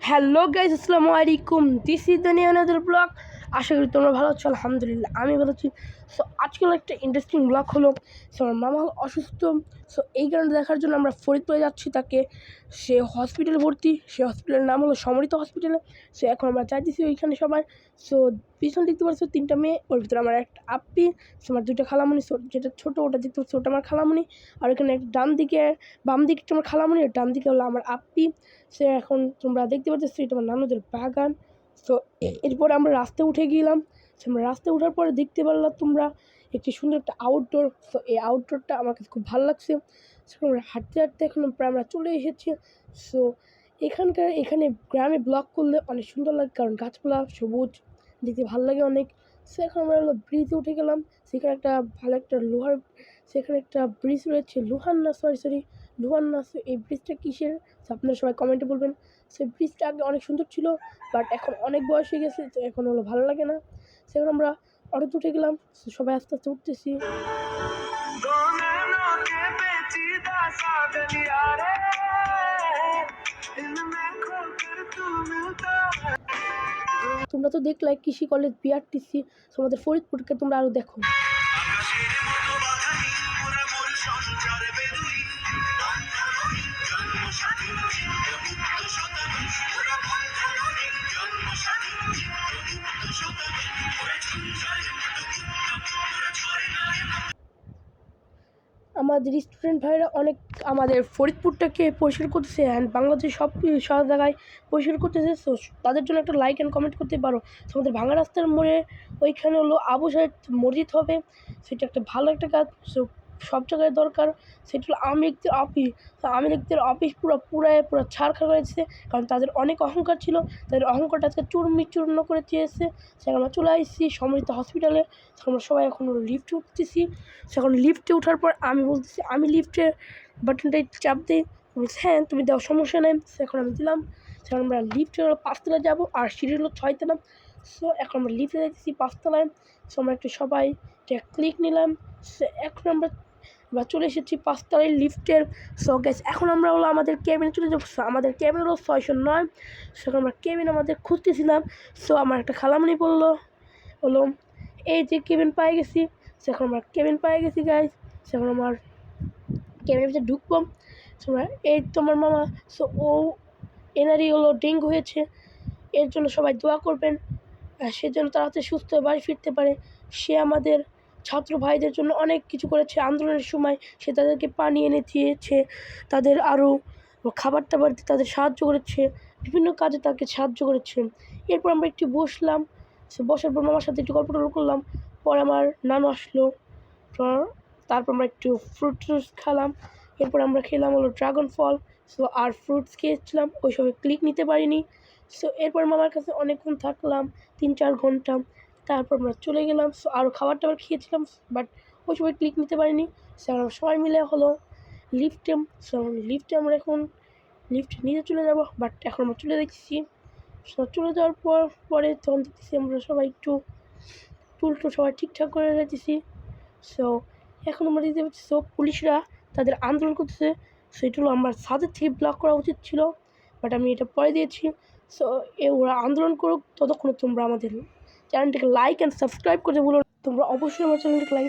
Hello guys, আসসালামু আলাইকুম। This is the new another blog. আশা করি তোমরা ভালো আছো। আলহামদুলিল্লাহ আমি ভালো আছি। সো আজকাল একটা ইন্টারেস্টিং ব্লগ হলো। সো আমার মামা অসুস্থ। সো এই কারণে দেখার জন্য আমরা ফরিদপুরে যাচ্ছি তাকে। সে হসপিটালে ভর্তি। সে হসপিটালের নাম হলো সমৃত হসপিটালে। সো এখন আমরা যাইতেছি ওইখানে সবাই। সো পিছনে দেখতে পাচ্ছ 3টা মেয়ে, ওর ভিতরে আমার একটা আপ্পি। সো আমার 2টা খালামণি, যেটা ছোটো ওটা দেখতে পাচ্ছ ওটা আমার খালামণি। আর এখানে একটা বাম দিকে একটা আমার খালামণি, আর ডান দিকে হলো আমার আপ্পি। সে এখন তোমরা দেখতে পাচ্ছ এটা আমার নানুদের বাগান। তো এরপরে আমরা রাস্তায় উঠে গেলাম। আমরা রাস্তায় ওঠার পরে দেখতে পারলাম তোমরা একটি সুন্দর একটা আউটডোর। তো এই আউটডোরটা আমার কাছে খুব ভালো লাগছে। সো আমরা হাঁটতে হাঁটতে এখন প্রায় আমরা চলে এসেছি। সো এখানে গ্রামে ব্লগ করলে অনেক সুন্দর লাগে, কারণ গাছপালা সবুজ দেখতে ভালো লাগে অনেক। সো এখন আমরা হলো ব্রিজে উঠে গেলাম। সেখানে একটা ভালো একটা সেখানে একটা ব্রিজ রয়েছে, লোহার না। সো এই ব্রিজটা কিসের আপনারা সবাই কমেন্টে বলবেন। সো এই ব্রিজটা আগে অনেক সুন্দর ছিল, বাট এখন অনেক বয়স হয়ে গেছে, তো এখন হলো ভালো লাগে না। সেখানে আমরা অটোতে উঠে গেলাম। সবাই আস্তে আস্তে উঠতেছি। তোমরা তো দেখলে কৃষি কলেজ বিআরটিসি। তোমাদের ফরিদপুরকে তোমরা আরো দেখো। আমাদের স্টুডেন্ট ভাইরা অনেক আমাদের ফরিদপুরটাকে পরিষ্কার করতেছে, অ্যান্ড বাংলাদেশের সব জায়গায় পরিষ্কার করতেছে। তো তাদের জন্য একটা লাইক অ্যান্ড কমেন্ট করতে পারো। আমাদের ভাঙা রাস্তার মোড়ে ওইখানে হলো আবু সাইদ মসজিদ হবে, সেটা একটা ভালো একটা কাজ। সো সব জায়গায় দরকার। সেটা হলো আওয়ামী লীগদের অফিস পুরো ছাড়খাড় করে দিচ্ছে, কারণ তাদের অনেক অহংকার ছিল। তাদের অহংকারটা আজকে চূর্ণ করে দিয়েছে। সেখানে আমরা চলে আসছি সমৃদ্ধ হসপিটালে। আমরা সবাই এখন লিফটে উঠতেছি। সেখন লিফটে ওঠার পর আমি বলতেছি আমি লিফটের বাটনটাই চাপ দিই। বলছি হ্যাঁ তুমি দাও, সমস্যা নেই। এখন আমি দিলাম। সেখন আমরা লিফটে হলো 5তলায় যাবো, আর সিঁড়ি হলো 6তলা। সো এখন আমরা লিফটে যাইতেছি 5তলায়। সো আমরা একটু সবাই ক্লিক নিলাম। সো এখন আমরা চলে এসেছি 5তলায় লিফটের। সো গ্যাস এখন আমরা হলো আমাদের কেবিনে চলে যাবো। আমাদের কেবিন হলো 609। সেখানে আমরা কেবিন আমাদের খুঁজতেছিলাম। সো আমার একটা খালামণি বললো এই যে কেবিন পাই গেছি। সেখন আমরা কেবিন পাই গেছি গাইজ। সেখন আমার কেবিনের ভিতরে ঢুকবো। এই তোমার মামা। সো এনারই হলো ডেঙ্গু হয়েছে, এর জন্য সবাই দোয়া করবেন, সেজন্য তাড়াতাড়ি সুস্থ হয়ে বাড়ি ফিরতে পারে। সে আমাদের ছাত্র ভাইদের জন্য অনেক কিছু করেছে আন্দোলনের সময়। সে তাদেরকে পানি এনে দিয়েছে, তাদের আরও খাবার টাবার তাদের সাহায্য করেছে, বিভিন্ন কাজে তাকে সাহায্য করেছে। এরপর আমরা একটু বসলাম। সে বসার পর মামার সাথে একটু গল্প করলাম। পরে আমার নানু আসলো। তারপর আমরা একটু ফ্রুটস খেলাম। এরপর আমরা খেলাম হলো ড্রাগন ফল। সো আর ফ্রুটস খেয়েছিলাম, ওই সময় ক্লিক নিতে পারিনি। সো এরপর মামার কাছে অনেকক্ষণ থাকলাম, 3-4 ঘন্টা। তারপর আমরা চলে গেলাম। সো আরও খাবার টাবার খেয়েছিলাম, বাট ওই সময় ক্লিক নিতে পারিনি। সো আমরা সবাই মিলে হলো লিফটে আমরা এখন লিফটে নিচে চলে যাব, বাট এখন আমরা চলে দেখছি। সো চলে যাওয়ার পরে তখন দেখতেছি আমরা সবাই একটু টুলটু সবাই ঠিকঠাক করে রেখেছি। সো এখন আমরা দেখতে পাচ্ছি সব পুলিশরা তাদের আন্দোলন করতেছে। সেটা হলো আমার ছাদের থেকে ব্লক করা উচিত ছিল, বাট আমি এটা পরে দিয়েছি। সো ওরা আন্দোলন করুক, ততক্ষণে তোমরা আমাদের চ্যানেলটিকে লাইক অ্যান্ড সাবস্ক্রাইব করতে বলো। তোমরা অবশ্যই আমার চ্যানেলটিকে লাইক